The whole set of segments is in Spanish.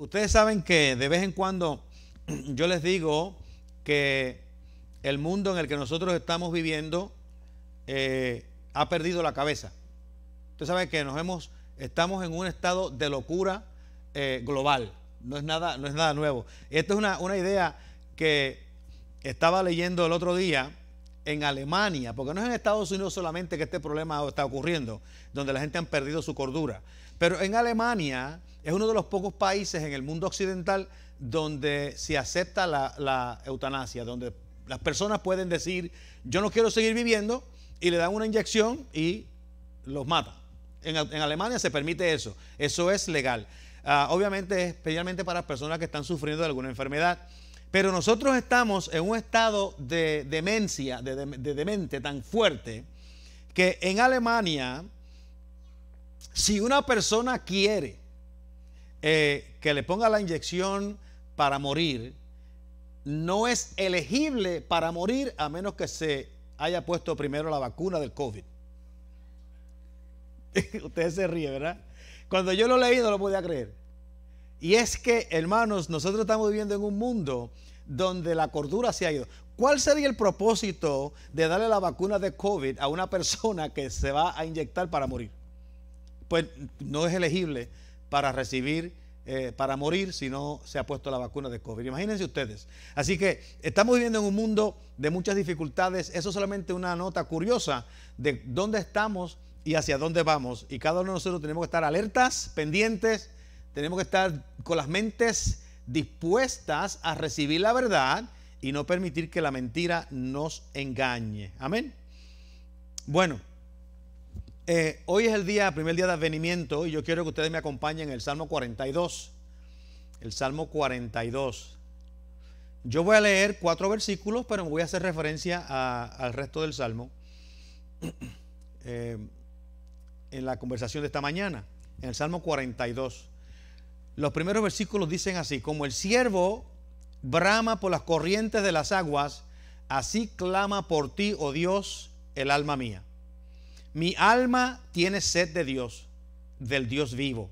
Ustedes saben que de vez en cuando yo les digo que el mundo en el que nosotros estamos viviendo ha perdido la cabeza. Ustedes saben que estamos en un estado de locura global. No es nada nuevo. Esta es una idea que estaba leyendo el otro día en Alemania, porque no es en Estados Unidos solamente que este problema está ocurriendo, donde la gente ha perdido su cordura. Pero en Alemania es uno de los pocos países en el mundo occidental donde se acepta la eutanasia, donde las personas pueden decir, yo no quiero seguir viviendo, y le dan una inyección y los matan. En Alemania se permite eso. Eso es legal. Obviamente, especialmente para personas que están sufriendo de alguna enfermedad. Pero nosotros estamos en un estado de demencia, de demente tan fuerte, que en Alemania, si una persona quiere que le ponga la inyección para morir, no es elegible para morir a menos que se haya puesto primero la vacuna del COVID. Ustedes se ríen, ¿verdad? Cuando yo lo leí no lo podía creer. Y es que, hermanos, nosotros estamos viviendo en un mundo donde la cordura se ha ido. ¿Cuál sería el propósito de darle la vacuna de COVID a una persona que se va a inyectar para morir? Pues no es elegible para recibir, para morir si no se ha puesto la vacuna de COVID. Imagínense ustedes. Así que estamos viviendo en un mundo de muchas dificultades. Eso es solamente una nota curiosa de dónde estamos y hacia dónde vamos. Y cada uno de nosotros tenemos que estar alertas, pendientes. Tenemos que estar con las mentes dispuestas a recibir la verdad y no permitir que la mentira nos engañe. Amén. Bueno, hoy es el primer día de advenimiento, y yo quiero que ustedes me acompañen en el Salmo 42. El Salmo 42. Yo voy a leer 4 versículos, pero me voy a hacer referencia al resto del Salmo en la conversación de esta mañana. En el Salmo 42. Los primeros versículos dicen así: como el ciervo brama por las corrientes de las aguas, así clama por ti, oh Dios, el alma mía. Mi alma tiene sed de Dios, del Dios vivo.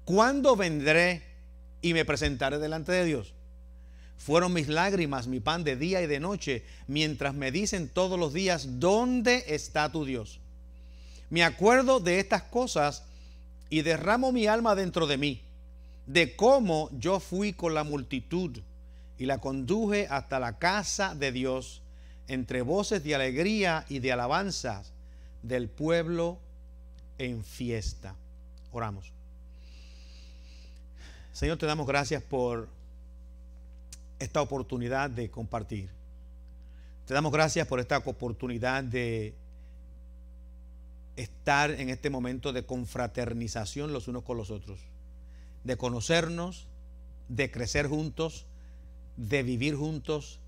¿Cuándo vendré y me presentaré delante de Dios? Fueron mis lágrimas mi pan de día y de noche, mientras me dicen todos los días, ¿dónde está tu Dios? Me acuerdo de estas cosas y derramo mi alma dentro de mí, de cómo yo fui con la multitud y la conduje hasta la casa de Dios, entre voces de alegría y de alabanzas del pueblo en fiesta. Oramos. Señor, te damos gracias por esta oportunidad de compartir. Te damos gracias por esta oportunidad de estar en este momento de confraternización los unos con los otros, de conocernos, de crecer juntos, de vivir juntos,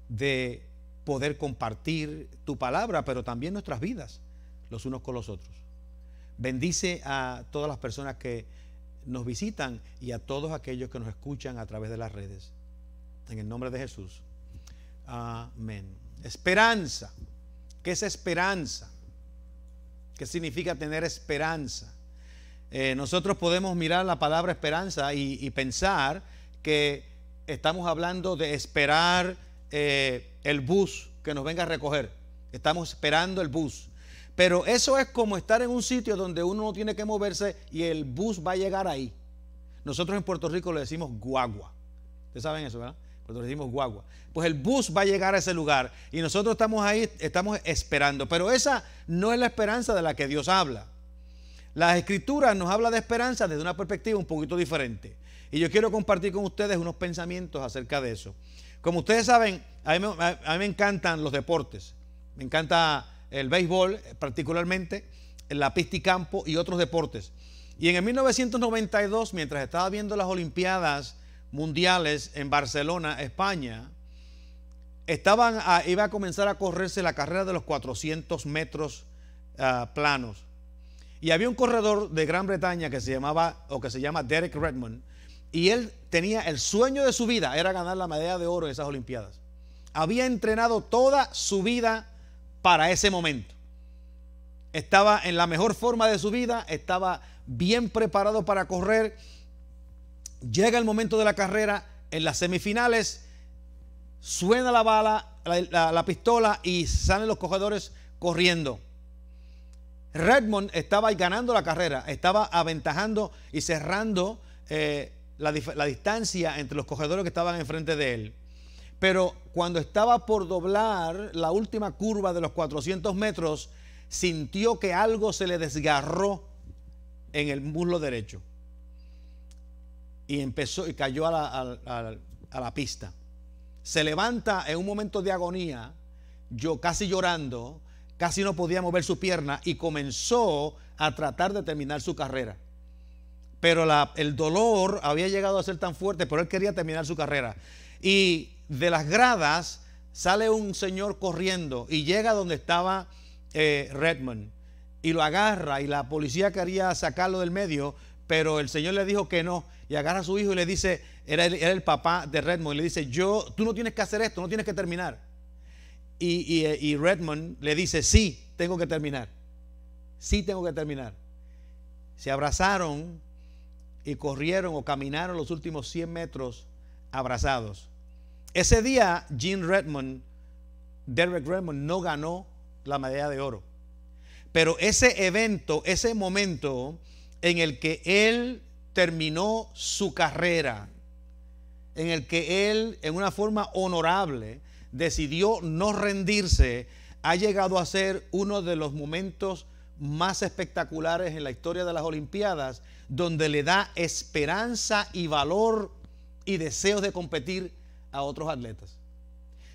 de poder compartir tu palabra, pero también nuestras vidas los unos con los otros. Bendice a todas las personas que nos visitan y a todos aquellos que nos escuchan a través de las redes. En el nombre de Jesús. Amén. Esperanza. ¿Qué es esperanza? ¿Qué significa tener esperanza? Nosotros podemos mirar la palabra esperanza y pensar que estamos hablando de esperar el bus que nos venga a recoger. Estamos esperando el bus. Pero eso es como estar en un sitio donde uno no tiene que moverse y el bus va a llegar ahí. Nosotros en Puerto Rico le decimos guagua. Ustedes saben eso, ¿verdad? Nosotros decimos guagua. Pues el bus va a llegar a ese lugar y nosotros estamos ahí, estamos esperando. Pero esa no es la esperanza de la que Dios habla. Las Escrituras nos habla de esperanza desde una perspectiva un poquito diferente. Y yo quiero compartir con ustedes unos pensamientos acerca de eso. Como ustedes saben, a mí me encantan los deportes. Me encanta el béisbol, particularmente la pista y campo y otros deportes. Y en el 1992, mientras estaba viendo las Olimpiadas Mundiales en Barcelona, España, iba a comenzar a correrse la carrera de los 400 metros planos. Y había un corredor de Gran Bretaña que se llama Derek Redmond, y él tenía el sueño de su vida, era ganar la medalla de oro en esas Olimpiadas. Había entrenado toda su vida para ese momento. Estaba en la mejor forma de su vida, estaba bien preparado para correr. Llega el momento de la carrera, en las semifinales, suena la bala, la pistola y salen los corredores corriendo. Redmond estaba ganando la carrera, estaba aventajando y cerrando la distancia entre los corredores que estaban enfrente de él. Pero cuando estaba por doblar la última curva de los 400 metros, sintió que algo se le desgarró en el muslo derecho. Y empezó y cayó a la pista. Se levanta en un momento de agonía, casi llorando, casi no podía mover su pierna y comenzó a tratar de terminar su carrera. Pero el dolor había llegado a ser tan fuerte, pero él quería terminar su carrera. Y de las gradas sale un señor corriendo y llega donde estaba Redmond y lo agarra, y la policía quería sacarlo del medio, pero el señor le dijo que no, y agarra a su hijo y le dice, era el papá de Redmond, y le dice, tú no tienes que hacer esto, no tienes que terminar. Y Redmond le dice, sí, tengo que terminar. Sí, tengo que terminar. Se abrazaron y corrieron o caminaron los últimos 100 metros abrazados. Ese día, Derek Redmond no ganó la medalla de oro. Pero ese evento, ese momento en el que él terminó su carrera, en el que él, en una forma honorable, decidió no rendirse, ha llegado a ser uno de los momentos más espectaculares en la historia de las Olimpiadas, donde le da esperanza y valor y deseos de competir a otros atletas.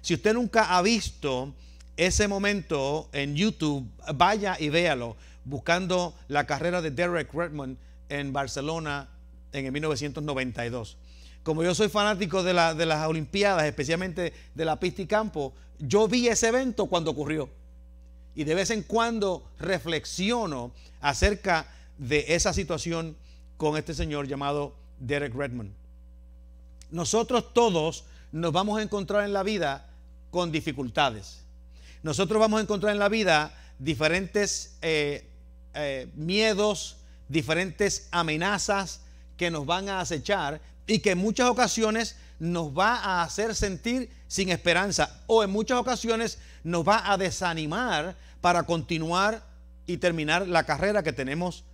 Si usted nunca ha visto ese momento en YouTube, vaya y véalo, buscando la carrera de Derek Redmond en Barcelona en el 1992. Como yo soy fanático de las Olimpiadas, especialmente de la pista y campo, yo vi ese evento cuando ocurrió. Y de vez en cuando reflexiono acerca de esa situación con este señor llamado Derek Redmond. Nosotros todos nos vamos a encontrar en la vida con dificultades. Nosotros vamos a encontrar en la vida diferentes miedos, diferentes amenazas que nos van a acechar y que en muchas ocasiones nos va a hacer sentir sin esperanza, o en muchas ocasiones nos va a desanimar para continuar y terminar la carrera que tenemos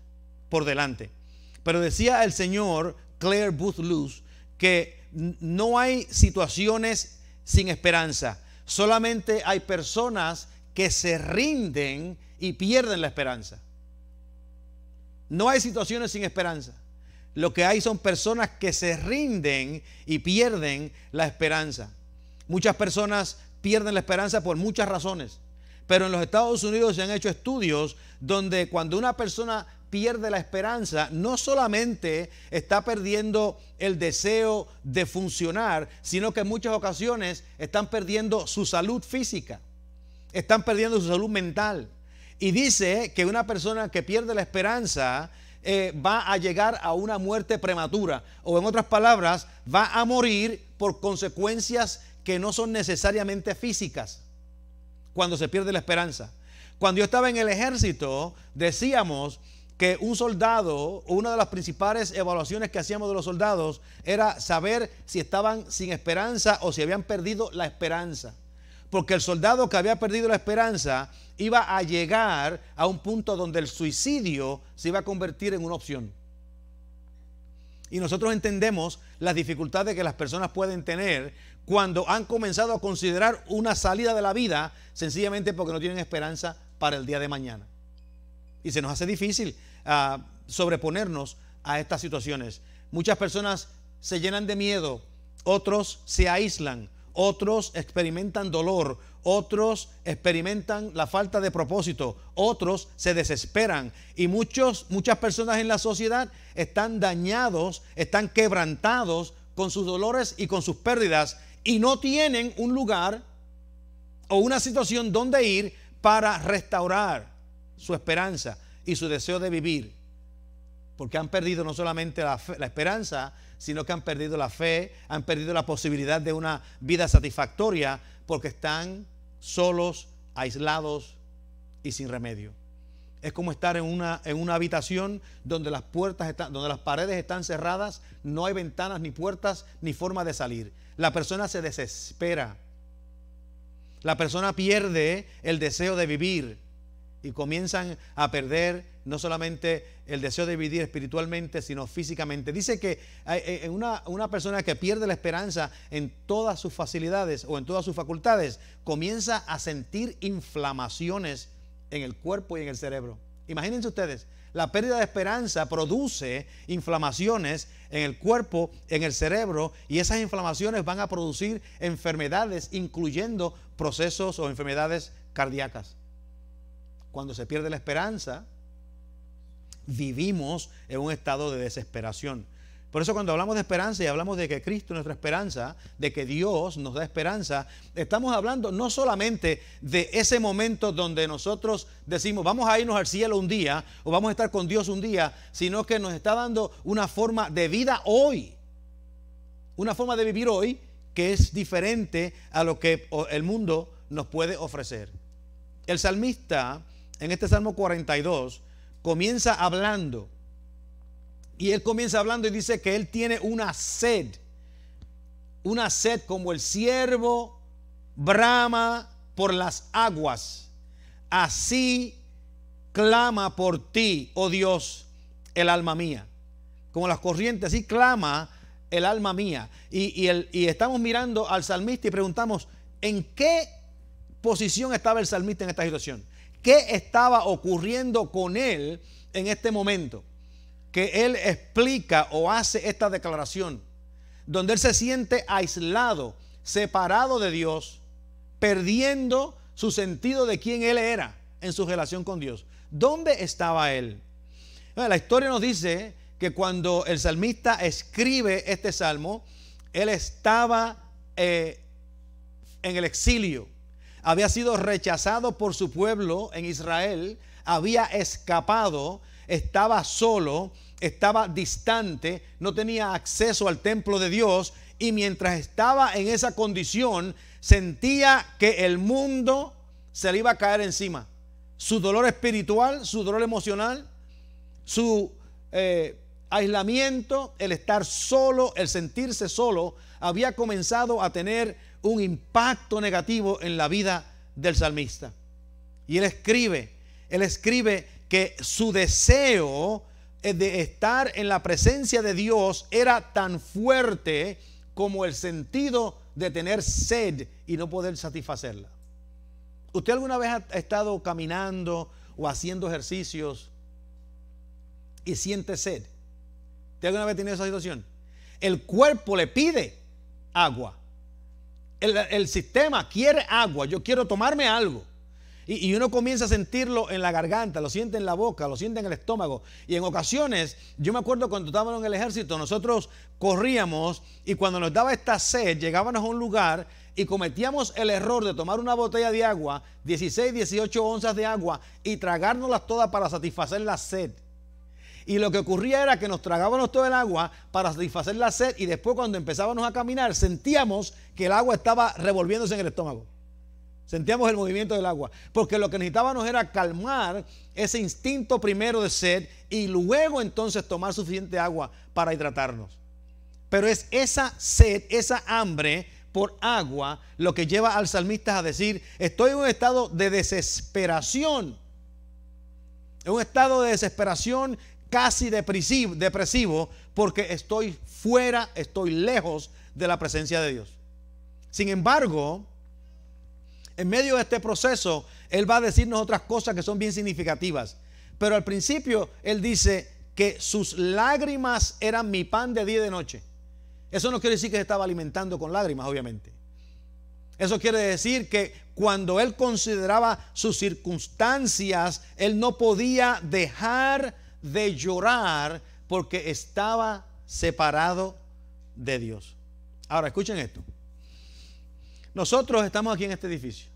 por delante. Pero decía el señor Clare Boothe Luce que no hay situaciones sin esperanza, solamente hay personas que se rinden y pierden la esperanza. No hay situaciones sin esperanza. Lo que hay son personas que se rinden y pierden la esperanza. Muchas personas pierden la esperanza por muchas razones, pero en los Estados Unidos se han hecho estudios donde cuando una persona pierde la esperanza, no solamente está perdiendo el deseo de funcionar, sino que en muchas ocasiones están perdiendo su salud física, están perdiendo su salud mental. Y dice que una persona que pierde la esperanza va a llegar a una muerte prematura, o en otras palabras, va a morir por consecuencias que no son necesariamente físicas cuando se pierde la esperanza. Cuando yo estaba en el ejército, decíamos que un soldado, una de las principales evaluaciones que hacíamos de los soldados era saber si estaban sin esperanza o si habían perdido la esperanza. Porque el soldado que había perdido la esperanza iba a llegar a un punto donde el suicidio se iba a convertir en una opción. Y nosotros entendemos las dificultades que las personas pueden tener cuando han comenzado a considerar una salida de la vida sencillamente porque no tienen esperanza para el día de mañana. Y se nos hace difícil sobreponernos a estas situaciones. Muchas personas se llenan de miedo, otros se aíslan, otros experimentan dolor, otros experimentan la falta de propósito, otros se desesperan, y muchas personas en la sociedad están dañados, están quebrantados con sus dolores y con sus pérdidas, y no tienen un lugar o una situación donde ir para restaurar su esperanza y su deseo de vivir, porque han perdido no solamente la esperanza, sino que han perdido la fe, han perdido la posibilidad de una vida satisfactoria, porque están solos, aislados y sin remedio. Es como estar en una habitación donde las paredes están cerradas, no hay ventanas ni puertas ni forma de salir. La persona se desespera. La persona pierde el deseo de vivir y comienzan a perder no solamente el deseo de vivir espiritualmente, sino físicamente. Dice que una persona que pierde la esperanza en todas sus facilidades o en todas sus facultades, comienza a sentir inflamaciones en el cuerpo y en el cerebro. Imagínense ustedes, la pérdida de esperanza produce inflamaciones en el cuerpo, en el cerebro, y esas inflamaciones van a producir enfermedades, incluyendo procesos o enfermedades cardíacas. Cuando se pierde la esperanza, vivimos en un estado de desesperación. Por eso cuando hablamos de esperanza y hablamos de que Cristo es nuestra esperanza, de que Dios nos da esperanza, estamos hablando no solamente de ese momento donde nosotros decimos vamos a irnos al cielo un día o vamos a estar con Dios un día, sino que nos está dando una forma de vida hoy, una forma de vivir hoy que es diferente a lo que el mundo nos puede ofrecer. El salmista en este Salmo 42 comienza hablando. Y él comienza hablando y dice que él tiene una sed como el ciervo brama por las aguas. Así clama por ti, oh Dios, el alma mía. Como las corrientes, así clama el alma mía. Y estamos mirando al salmista y preguntamos, ¿en qué posición estaba el salmista en esta situación? ¿Qué estaba ocurriendo con él en este momento? Que él explica o hace esta declaración, donde él se siente aislado, separado de Dios, perdiendo su sentido de quién él era en su relación con Dios. ¿Dónde estaba él? Bueno, la historia nos dice que cuando el salmista escribe este salmo, él estaba en el exilio. Había sido rechazado por su pueblo en Israel, había escapado, estaba solo, estaba distante, no tenía acceso al templo de Dios, y mientras estaba en esa condición sentía que el mundo se le iba a caer encima. Su dolor espiritual, su dolor emocional, su aislamiento, el estar solo, el sentirse solo, había comenzado a tener un impacto negativo en la vida del salmista. Y él escribe que su deseo de estar en la presencia de Dios era tan fuerte como el sentido de tener sed y no poder satisfacerla. ¿Usted alguna vez ha estado caminando o haciendo ejercicios y siente sed? ¿Usted alguna vez tiene esa situación? El cuerpo le pide agua. El sistema quiere agua. Yo quiero tomarme algo. Y uno comienza a sentirlo en la garganta, lo siente en la boca, lo siente en el estómago. Y en ocasiones, yo me acuerdo cuando estábamos en el ejército, nosotros corríamos y cuando nos daba esta sed, llegábamos a un lugar y cometíamos el error de tomar una botella de agua, 16, 18 onzas de agua, y tragárnoslas todas para satisfacer la sed. Y lo que ocurría era que nos tragábamos todo el agua para satisfacer la sed, y después cuando empezábamos a caminar sentíamos que el agua estaba revolviéndose en el estómago. Sentíamos el movimiento del agua, porque lo que necesitábamos era calmar ese instinto primero de sed y luego entonces tomar suficiente agua para hidratarnos. Pero es esa sed, esa hambre por agua lo que lleva al salmista a decir: estoy en un estado de desesperación, en un estado de desesperación casi depresivo, porque estoy fuera, estoy lejos de la presencia de Dios. Sin embargo, en medio de este proceso, él va a decirnos otras cosas que son bien significativas. Pero al principio, él dice que sus lágrimas eran mi pan de día y de noche. Eso no quiere decir que se estaba alimentando con lágrimas, obviamente. Eso quiere decir que cuando él consideraba sus circunstancias, él no podía dejar de llorar porque estaba separado de Dios. Ahora, escuchen esto. Nosotros estamos aquí en este edificio.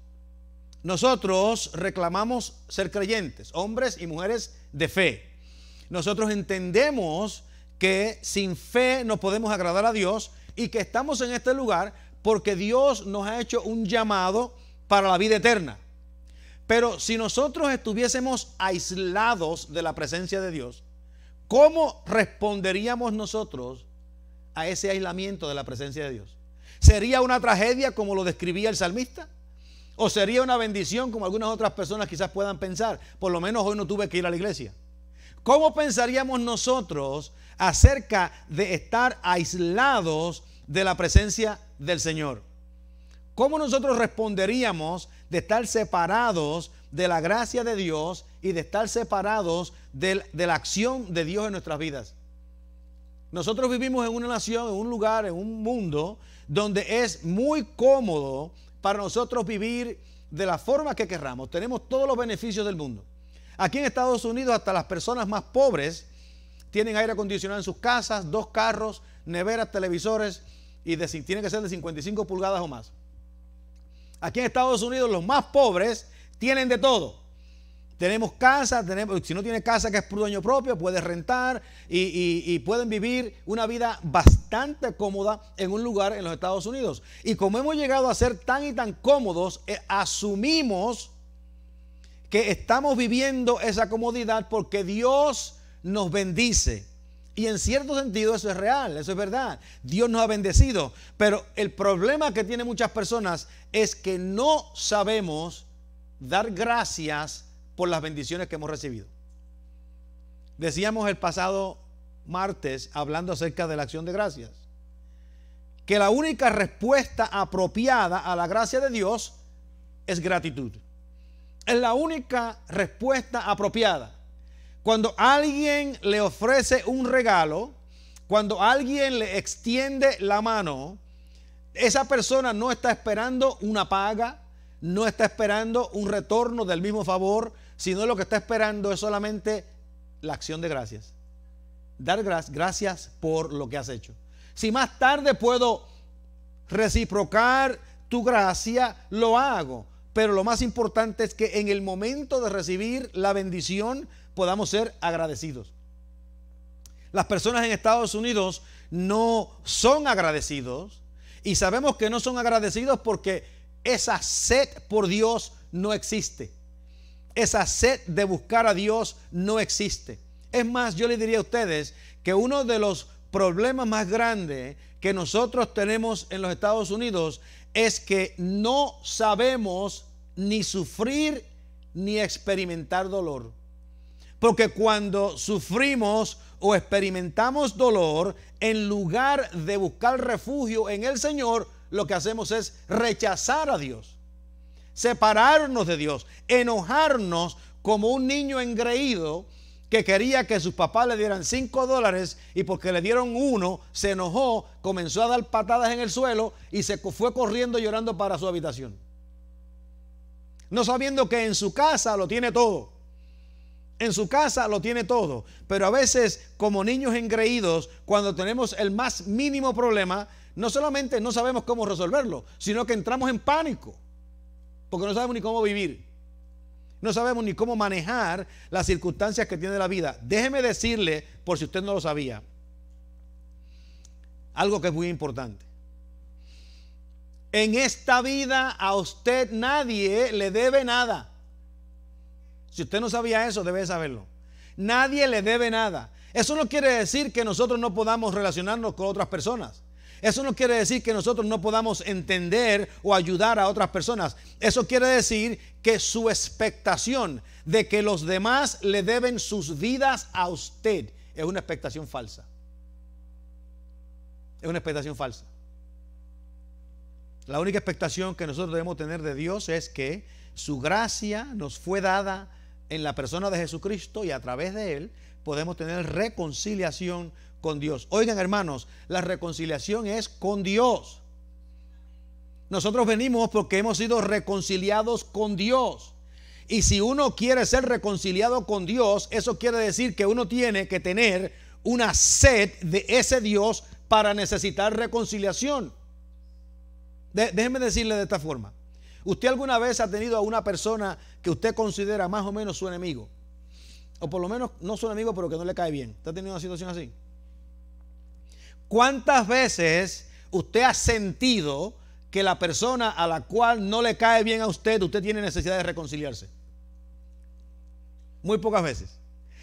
Nosotros reclamamos ser creyentes, hombres y mujeres de fe. Nosotros entendemos que sin fe no podemos agradar a Dios y que estamos en este lugar porque Dios nos ha hecho un llamado para la vida eterna. Pero si nosotros estuviésemos aislados de la presencia de Dios, ¿cómo responderíamos nosotros a ese aislamiento de la presencia de Dios? ¿Sería una tragedia como lo describía el salmista? ¿O sería una bendición como algunas otras personas quizás puedan pensar? Por lo menos hoy no tuve que ir a la iglesia. ¿Cómo pensaríamos nosotros acerca de estar aislados de la presencia del Señor? ¿Cómo nosotros responderíamos de estar separados de la gracia de Dios y de estar separados de la acción de Dios en nuestras vidas? Nosotros vivimos en una nación, en un lugar, en un mundo donde es muy cómodo para nosotros vivir de la forma que querramos. Tenemos todos los beneficios del mundo. Aquí en Estados Unidos hasta las personas más pobres tienen aire acondicionado en sus casas, 2 carros, neveras, televisores y tienen que ser de 55 pulgadas o más. Aquí en Estados Unidos los más pobres tienen de todo. Tenemos casas, si no tiene casa que es por dueño propio, puede rentar y pueden vivir una vida bastante cómoda en un lugar en los Estados Unidos. Y como hemos llegado a ser tan y tan cómodos, asumimos que estamos viviendo esa comodidad porque Dios nos bendice. Y en cierto sentido eso es real, eso es verdad. Dios nos ha bendecido. Pero el problema que tienen muchas personas es que no sabemos dar gracias por las bendiciones que hemos recibido. Decíamos el pasado martes, hablando acerca de la acción de gracias, que la única respuesta apropiada a la gracia de Dios es gratitud. Es la única respuesta apropiada. Cuando alguien le ofrece un regalo, cuando alguien le extiende la mano, esa persona no está esperando una paga, no está esperando un retorno del mismo favor, sino lo que está esperando es solamente la acción de gracias. Dar gracias por lo que has hecho. Si más tarde puedo reciprocar tu gracia, lo hago. Pero lo más importante es que en el momento de recibir la bendición podamos ser agradecidos. Las personas en Estados Unidos no son agradecidos y sabemos que no son agradecidos porque esa sed por Dios no existe. Esa sed de buscar a Dios no existe. Es más, yo les diría a ustedes que uno de los problemas más grandes que nosotros tenemos en los Estados Unidos es que no sabemos ni sufrir ni experimentar dolor. Porque cuando sufrimos o experimentamos dolor, en lugar de buscar refugio en el Señor, lo que hacemos es rechazar a Dios, separarnos de Dios, enojarnos como un niño engreído que quería que sus papás le dieran $5 y porque le dieron 1 se enojó, comenzó a dar patadas en el suelo y se fue corriendo llorando para su habitación, no sabiendo que en su casa lo tiene todo. En su casa lo tiene todo. Pero a veces, como niños engreídos, cuando tenemos el más mínimo problema, no solamente no sabemos cómo resolverlo, sino que entramos en pánico, porque no sabemos ni cómo vivir, no sabemos ni cómo manejar las circunstancias que tiene la vida. Déjeme decirle, por si usted no lo sabía, algo que es muy importante. En esta vida a usted nadie le debe nada. Si usted no sabía eso, debe saberlo. Nadie le debe nada. Eso no quiere decir que nosotros no podamos relacionarnos con otras personas. Eso no quiere decir que nosotros no podamos entender o ayudar a otras personas. Eso quiere decir que su expectación de que los demás le deben sus vidas a usted es una expectación falsa. Es una expectación falsa. La única expectación que nosotros debemos tener de Dios es que su gracia nos fue dada en la persona de Jesucristo y a través de Él podemos tener reconciliación con Dios. Oigan, hermanos, la reconciliación es con Dios. Nosotros venimos porque hemos sido reconciliados con Dios. Y si uno quiere ser reconciliado con Dios, eso quiere decir que uno tiene que tener una sed de ese Dios para necesitar reconciliación. Déjenme decirle de esta forma. ¿Usted alguna vez ha tenido a una persona que usted considera más o menos su enemigo? O por lo menos no su enemigo, pero que no le cae bien. ¿Usted ha tenido una situación así? ¿Cuántas veces usted ha sentido que la persona a la cual no le cae bien a usted, usted tiene necesidad de reconciliarse. Muy pocas veces.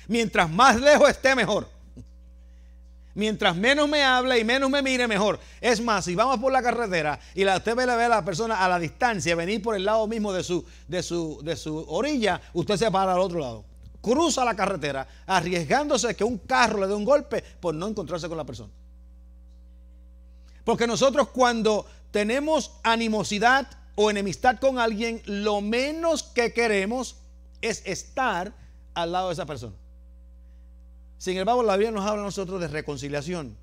Mientras más lejos esté, mejor. Mientras menos me hable y menos me mire, mejor. Es más, si vamos por la carretera y usted ve a la persona a la distancia venir por el lado mismo de su orilla, usted se para al otro lado. Cruza la carretera arriesgándose que un carro le dé un golpe por no encontrarse con la persona. Porque nosotros, cuando tenemos animosidad o enemistad con alguien, lo menos que queremos es estar al lado de esa persona. Sin embargo, la Biblia nos habla a nosotros de reconciliación.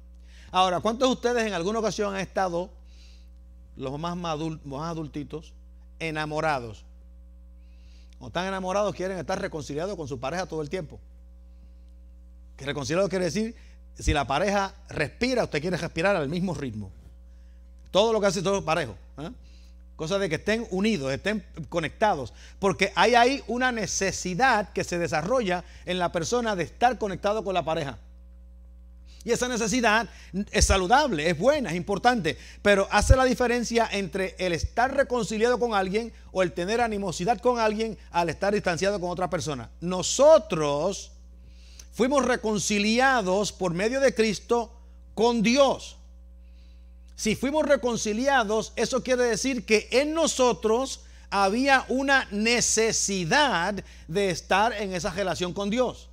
Ahora, ¿cuántos de ustedes en alguna ocasión han estado, los más adultitos, enamorados? Cuando están enamorados quieren estar reconciliados con su pareja todo el tiempo. Que reconciliado quiere decir, si la pareja respira, usted quiere respirar al mismo ritmo. Todo lo que hace todo parejo. Cosa de que estén unidos, estén conectados. Porque hay ahí una necesidad que se desarrolla en la persona de estar conectado con la pareja. Y esa necesidad es saludable, es buena, es importante. Pero hace la diferencia entre el estar reconciliado con alguien o el tener animosidad con alguien al estar distanciado con otra persona. Nosotros fuimos reconciliados por medio de Cristo con Dios. Si fuimos reconciliados, eso quiere decir que en nosotros había una necesidad de estar en esa relación con Dios.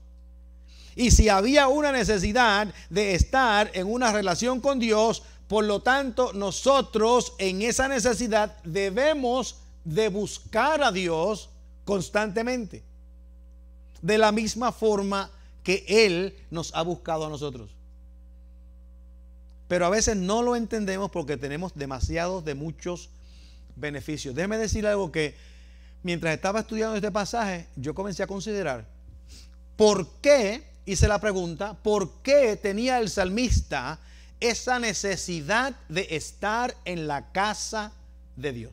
Y si había una necesidad de estar en una relación con Dios, por lo tanto, nosotros en esa necesidad debemos de buscar a Dios constantemente. De la misma forma que Él nos ha buscado a nosotros. Pero a veces no lo entendemos porque tenemos demasiados de muchos beneficios. Déjeme decir algo que mientras estaba estudiando este pasaje, yo comencé a considerar por qué, hice la pregunta, por qué tenía el salmista esa necesidad de estar en la casa de Dios.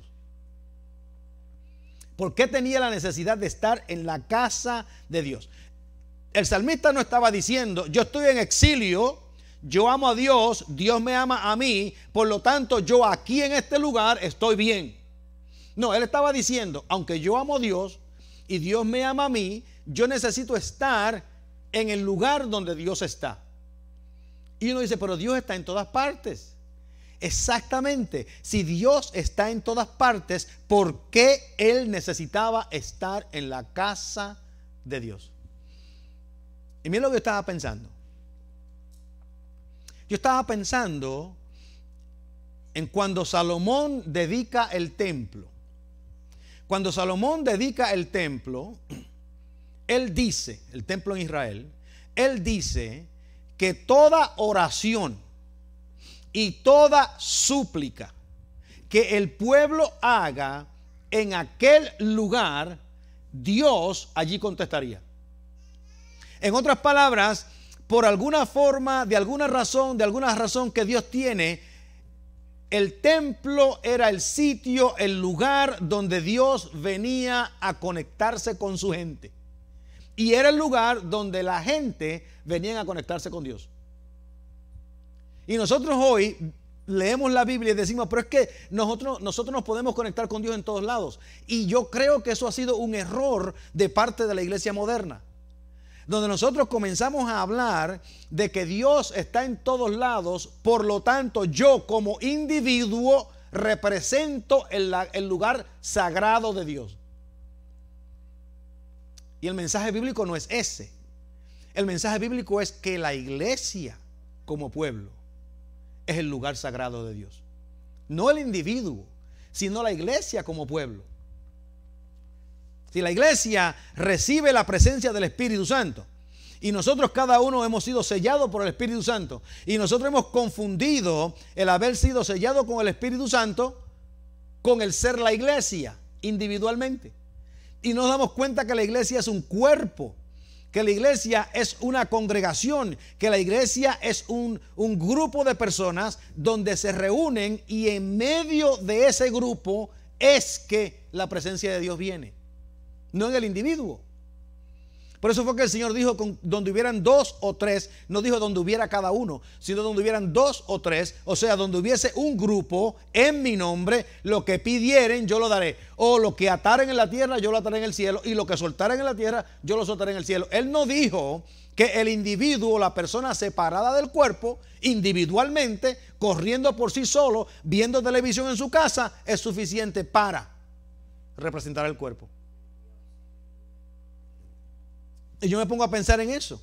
¿Por qué tenía la necesidad de estar en la casa de Dios? El salmista no estaba diciendo, yo estoy en exilio, yo amo a Dios, Dios me ama a mí, por lo tanto yo aquí en este lugar estoy bien. No, él estaba diciendo, aunque yo amo a Dios y Dios me ama a mí, yo necesito estar en el lugar donde Dios está. Y uno dice, pero Dios está en todas partes. Exactamente, si Dios está en todas partes, ¿por qué él necesitaba estar en la casa de Dios? Y miren lo que yo estaba pensando. Yo estaba pensando en cuando Salomón dedica el templo. Cuando Salomón dedica el templo, él dice, el templo en Israel, él dice que toda oración y toda súplica que el pueblo haga en aquel lugar, Dios allí contestaría. En otras palabras, por alguna forma, de alguna razón que Dios tiene, el templo era el sitio, el lugar donde Dios venía a conectarse con su gente. Y era el lugar donde la gente venía a conectarse con Dios. Y nosotros hoy leemos la Biblia y decimos, pero es que nosotros nos podemos conectar con Dios en todos lados. Y yo creo que eso ha sido un error de parte de la iglesia moderna. Donde nosotros comenzamos a hablar de que Dios está en todos lados, por lo tanto yo como individuo represento el lugar sagrado de Dios. Y el mensaje bíblico no es ese. El mensaje bíblico es que la iglesia como pueblo es el lugar sagrado de Dios. No el individuo, sino la iglesia como pueblo. Si la iglesia recibe la presencia del Espíritu Santo y nosotros cada uno hemos sido sellados por el Espíritu Santo y nosotros hemos confundido el haber sido sellado con el Espíritu Santo con el ser la iglesia individualmente. Y nos damos cuenta que la iglesia es un cuerpo, que la iglesia es una congregación, que la iglesia es un grupo de personas donde se reúnen y en medio de ese grupo es que la presencia de Dios viene. No en el individuo. Por eso fue que el Señor dijo, donde hubieran 2 o 3, no dijo donde hubiera cada uno, sino donde hubieran 2 o 3, o sea, donde hubiese un grupo en mi nombre, lo que pidieren yo lo daré, o lo que ataren en la tierra yo lo ataré en el cielo, y lo que soltaren en la tierra yo lo soltaré en el cielo. Él no dijo que el individuo, la persona separada del cuerpo, individualmente, corriendo por sí solo, viendo televisión en su casa, es suficiente para representar el cuerpo. Y yo me pongo a pensar en eso.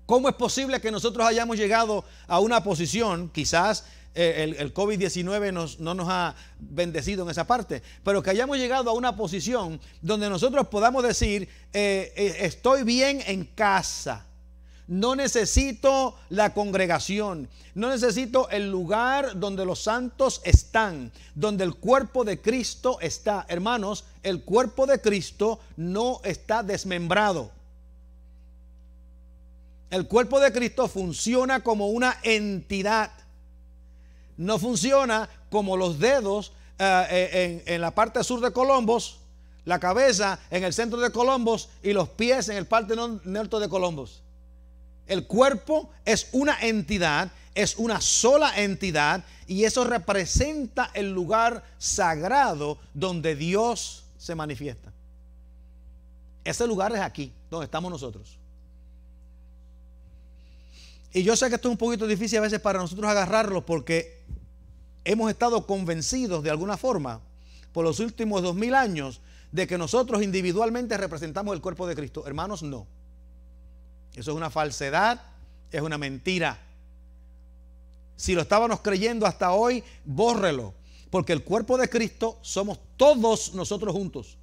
¿Cómo es posible que nosotros hayamos llegado a una posición, quizás el COVID-19 no nos ha bendecido en esa parte, pero que hayamos llegado a una posición donde nosotros podamos decir, estoy bien en casa, no necesito la congregación, no necesito el lugar donde los santos están, donde el cuerpo de Cristo está? Hermanos, el cuerpo de Cristo no está desmembrado. El cuerpo de Cristo funciona como una entidad. No funciona como los dedos en la parte sur de Columbus, la cabeza en el centro de Columbus y los pies en el parte norte de Columbus. El cuerpo es una entidad, es una sola entidad, y eso representa el lugar sagrado donde Dios se manifiesta. Ese lugar es aquí, donde estamos nosotros. Y yo sé que esto es un poquito difícil a veces para nosotros agarrarlo, porque hemos estado convencidos de alguna forma por los últimos 2000 años de que nosotros individualmente representamos el cuerpo de Cristo. Hermanos, no. Eso es una falsedad, es una mentira. Si lo estábamos creyendo hasta hoy, bórrelo, porque el cuerpo de Cristo somos todos nosotros juntos.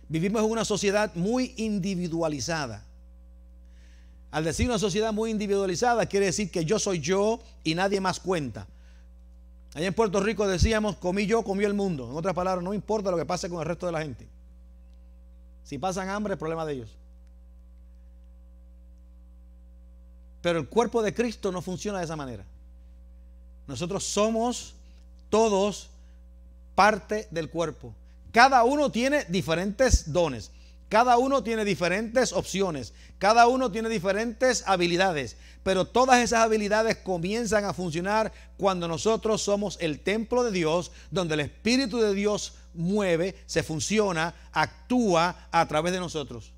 Vivimos en una sociedad muy individualizada. Al decir una sociedad muy individualizada, quiere decir que yo soy yo y nadie más cuenta. Allá en Puerto Rico decíamos, comí yo, comió el mundo. En otras palabras, no importa lo que pase con el resto de la gente. Si pasan hambre, es problema de ellos. Pero el cuerpo de Cristo no funciona de esa manera. Nosotros somos todos parte del cuerpo. Cada uno tiene diferentes dones. Cada uno tiene diferentes opciones. Cada uno tiene diferentes habilidades. Pero todas esas habilidades comienzan a funcionar cuando nosotros somos el templo de Dios, donde el Espíritu de Dios mueve, se funciona, actúa a través de nosotros.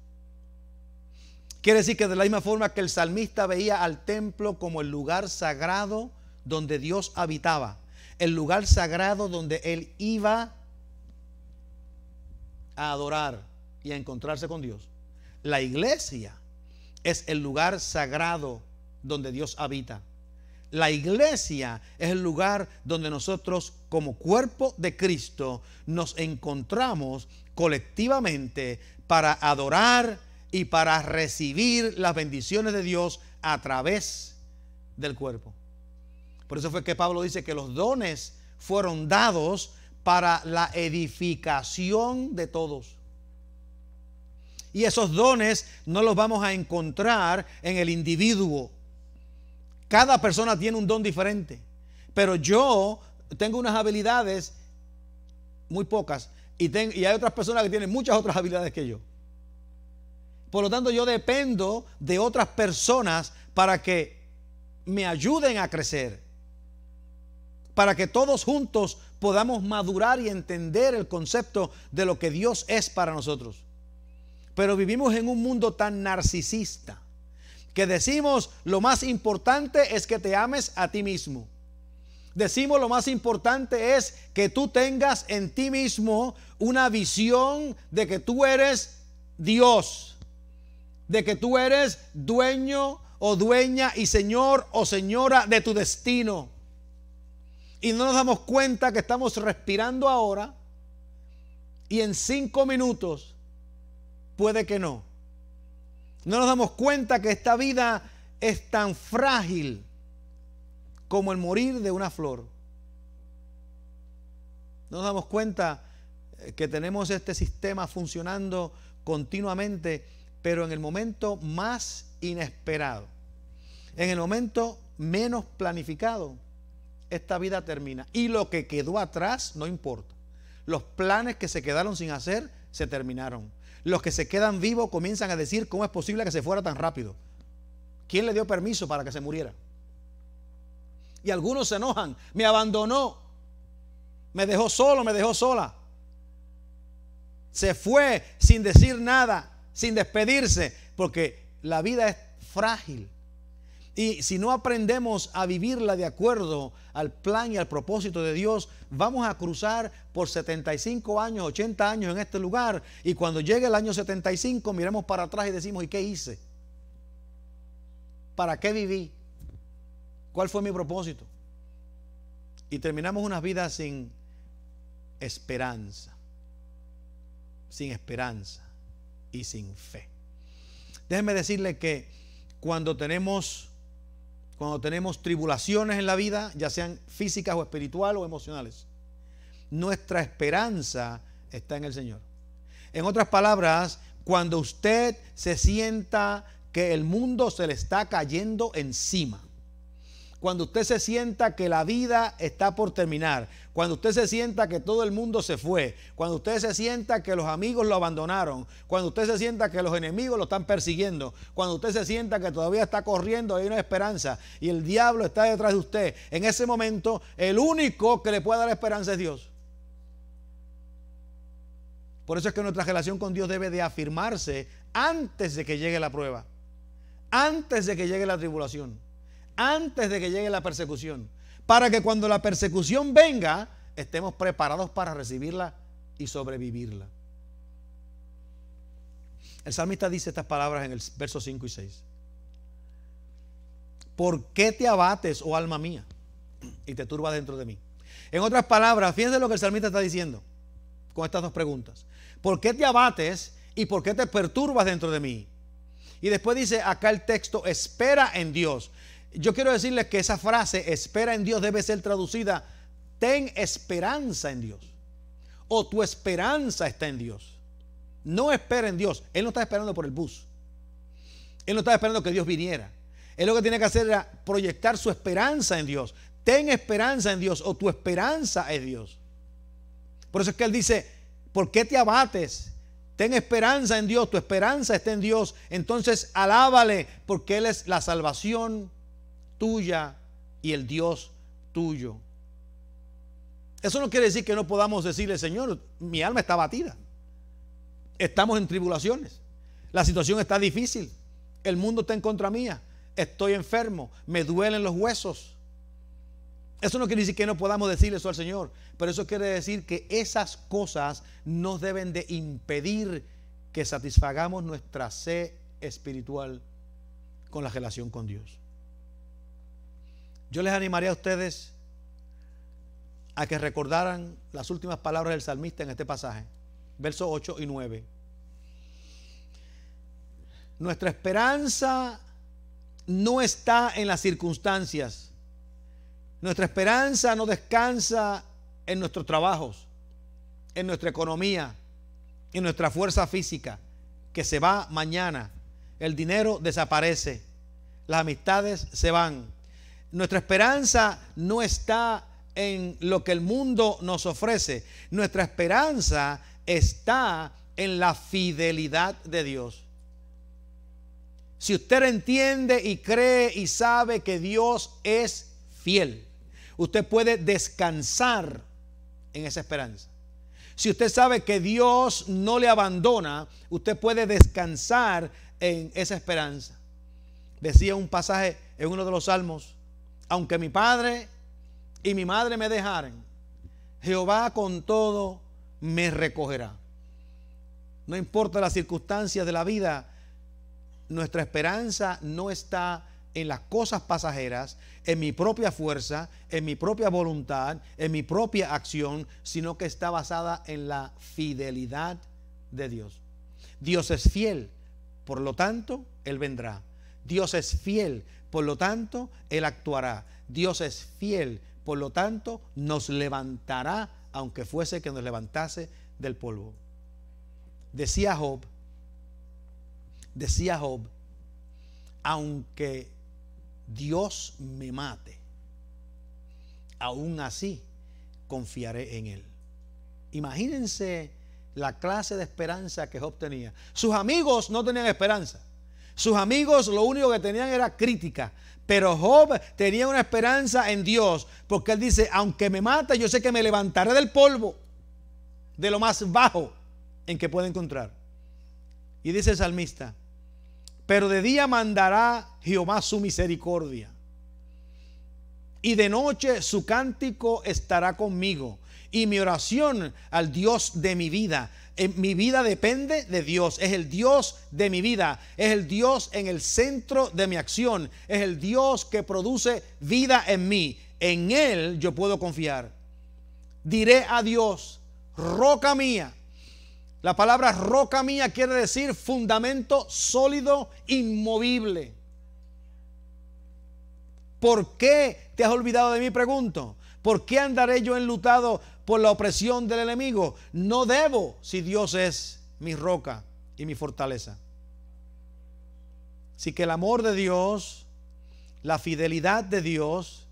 Quiere decir que de la misma forma que el salmista veía al templo como el lugar sagrado donde Dios habitaba, el lugar sagrado donde él iba a adorar y a encontrarse con Dios. La iglesia es el lugar sagrado donde Dios habita. La iglesia es el lugar donde nosotros, como cuerpo de Cristo, nos encontramos colectivamente para adorar y para recibir las bendiciones de Dios a través del cuerpo. Por eso fue que Pablo dice que los dones fueron dados para la edificación de todos. Y esos dones no los vamos a encontrar en el individuo. Cada persona tiene un don diferente. Pero yo tengo unas habilidades, muy pocas, y hay otras personas que tienen muchas otras habilidades que yo. Por lo tanto, yo dependo de otras personas para que me ayuden a crecer, para que todos juntos podamos madurar y entender el concepto de lo que Dios es para nosotros. Pero vivimos en un mundo tan narcisista que decimos lo más importante es que te ames a ti mismo. Decimos lo más importante es que tú tengas en ti mismo una visión de que tú eres Dios, de que tú eres dueño o dueña y señor o señora de tu destino. Y no nos damos cuenta que estamos respirando ahora y en 5 minutos puede que no. No nos damos cuenta que esta vida es tan frágil como el morir de una flor. No nos damos cuenta que tenemos este sistema funcionando continuamente, pero en el momento más inesperado, en el momento menos planificado, esta vida termina. Y lo que quedó atrás no importa. Los planes que se quedaron sin hacer se terminaron. los que se quedan vivos comienzan a decir cómo es posible que se fuera tan rápido. ¿Quién le dio permiso para que se muriera? Y algunos se enojan. Me abandonó, me dejó solo, me dejó sola. Se fue sin decir nada, sin despedirse, porque la vida es frágil. Y si no aprendemos a vivirla de acuerdo al plan y al propósito de Dios, vamos a cruzar por 75 años, 80 años en este lugar. Y cuando llegue el año 75, miramos para atrás y decimos, ¿y qué hice? ¿Para qué viví? ¿Cuál fue mi propósito? Y terminamos unas vidas sin esperanza. Sin esperanza y sin fe. Déjenme decirle que cuando tenemos tribulaciones en la vida, ya sean físicas o espirituales o emocionales, nuestra esperanza está en el Señor. En otras palabras, cuando usted se sienta que el mundo se le está cayendo encima, cuando usted se sienta que la vida está por terminar, cuando usted se sienta que todo el mundo se fue, cuando usted se sienta que los amigos lo abandonaron, cuando usted se sienta que los enemigos lo están persiguiendo, cuando usted se sienta que todavía está corriendo, hay una esperanza y el diablo está detrás de usted, en ese momento el único que le puede dar esperanza es Dios. Por eso es que nuestra relación con Dios debe de afirmarse antes de que llegue la prueba, antes de que llegue la tribulación, antes de que llegue la persecución, para que cuando la persecución venga, estemos preparados para recibirla y sobrevivirla. El salmista dice estas palabras en el verso 5 y 6. ¿Por qué te abates, oh alma mía, y te turbas dentro de mí? En otras palabras, fíjense lo que el salmista está diciendo con estas dos preguntas. ¿Por qué te abates y por qué te perturbas dentro de mí? Y después dice acá el texto, espera en Dios. Yo quiero decirles que esa frase, espera en Dios, debe ser traducida, ten esperanza en Dios. O tu esperanza está en Dios. No espera en Dios. Él no está esperando por el bus. Él no está esperando que Dios viniera. Él lo que tiene que hacer era proyectar su esperanza en Dios. Ten esperanza en Dios o tu esperanza es Dios. Por eso es que él dice, ¿por qué te abates? Ten esperanza en Dios, tu esperanza está en Dios. Entonces alábale porque Él es la salvación tuya y el Dios tuyo. Eso no quiere decir que no podamos decirle, Señor, mi alma está abatida. Estamos en tribulaciones. La situación está difícil. El mundo está en contra mía. Estoy enfermo. Me duelen los huesos. Eso no quiere decir que no podamos decirle eso al Señor. Pero eso quiere decir que esas cosas nos deben de impedir que satisfagamos nuestra sed espiritual con la relación con Dios. Yo les animaría a ustedes a que recordaran las últimas palabras del salmista en este pasaje, versos 8 y 9. Nuestra esperanza no está en las circunstancias. Nuestra esperanza no descansa en nuestros trabajos, en nuestra economía, en nuestra fuerza física, que se va mañana. El dinero desaparece, las amistades se van. Nuestra esperanza no está en lo que el mundo nos ofrece. Nuestra esperanza está en la fidelidad de Dios. Si usted entiende y cree y sabe que Dios es fiel, usted puede descansar en esa esperanza. Si usted sabe que Dios no le abandona, usted puede descansar en esa esperanza. Decía un pasaje en uno de los salmos, aunque mi padre y mi madre me dejaren, Jehová con todo me recogerá. No importa las circunstancias de la vida, nuestra esperanza no está en las cosas pasajeras, en mi propia fuerza, en mi propia voluntad, en mi propia acción, sino que está basada en la fidelidad de Dios. Dios es fiel, por lo tanto, Él vendrá. Dios es fiel, por lo tanto, Él actuará. Dios es fiel, por lo tanto, nos levantará, aunque fuese que nos levantase del polvo. Decía Job, aunque Dios me mate, aún así confiaré en Él. Imagínense la clase de esperanza que Job tenía. Sus amigos no tenían esperanza. Sus amigos lo único que tenían era crítica. Pero Job tenía una esperanza en Dios, porque él dice, aunque me mate, yo sé que me levantaré del polvo, de lo más bajo en que pueda encontrar. Y dice el salmista, pero de día mandará Jehová su misericordia, y de noche su cántico estará conmigo, y mi oración al Dios de mi vida. Mi vida depende de Dios, es el Dios de mi vida, es el Dios en el centro de mi acción, es el Dios que produce vida en mí. En Él yo puedo confiar. Diré a Dios, roca mía. La palabra roca mía quiere decir fundamento sólido, inmovible. ¿Por qué te has olvidado de mí? Pregunto. ¿Por qué andaré yo enlutado por la opresión del enemigo? No debo, si Dios es mi roca y mi fortaleza. Así que el amor de Dios, la fidelidad de Dios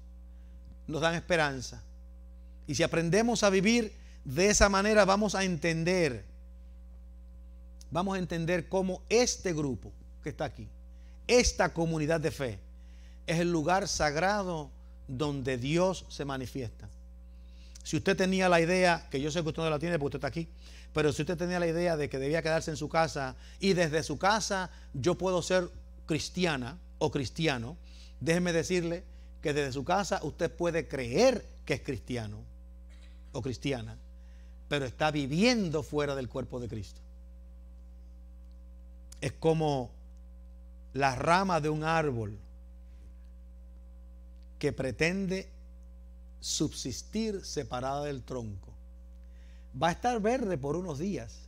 nos dan esperanza. Y si aprendemos a vivir de esa manera, vamos a entender cómo este grupo que está aquí, esta comunidad de fe, es el lugar sagrado donde Dios se manifiesta. Si usted tenía la idea, que yo sé que usted no la tiene porque usted está aquí, pero si usted tenía la idea de que debía quedarse en su casa y desde su casa yo puedo ser cristiana o cristiano, déjeme decirle que desde su casa usted puede creer que es cristiano o cristiana, pero está viviendo fuera del cuerpo de Cristo. Es como la rama de un árbol que pretende subsistir separada del tronco. Va a estar verde por unos días.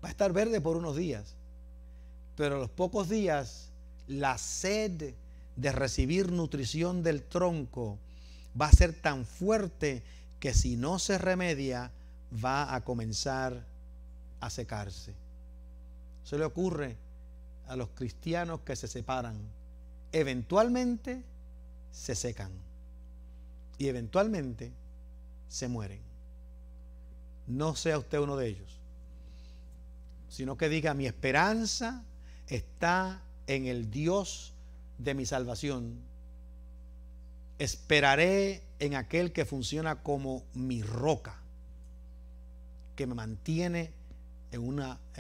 Va a estar verde por unos días. Pero a los pocos días, la sed de recibir nutrición del tronco va a ser tan fuerte que si no se remedia, va a comenzar a secarse. Eso le ocurre a los cristianos que se separan. Eventualmente se secan y eventualmente se mueren. No sea usted uno de ellos, sino que diga, mi esperanza está en el Dios de mi salvación. Esperaré en aquel que funciona como mi roca, que me mantiene en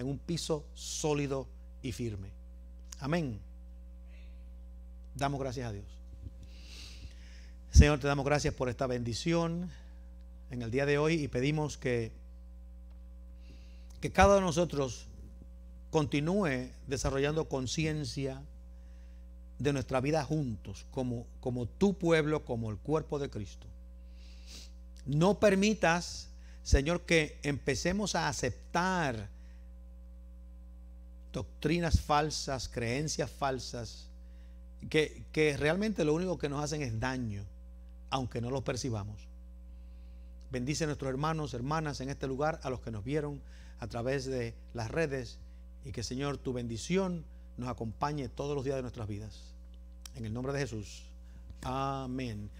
un piso sólido y firme. Amén. Damos gracias a Dios. Señor, te damos gracias por esta bendición en el día de hoy y pedimos que cada uno de nosotros continúe desarrollando conciencia de nuestra vida juntos, como tu pueblo, como el cuerpo de Cristo. No permitas, Señor, que empecemos a aceptar doctrinas falsas, creencias falsas, que realmente lo único que nos hacen es daño, aunque no lo percibamos. Bendice a nuestros hermanos, hermanas en este lugar, a los que nos vieron a través de las redes, y que, Señor, tu bendición nos acompañe todos los días de nuestras vidas. En el nombre de Jesús. Amén.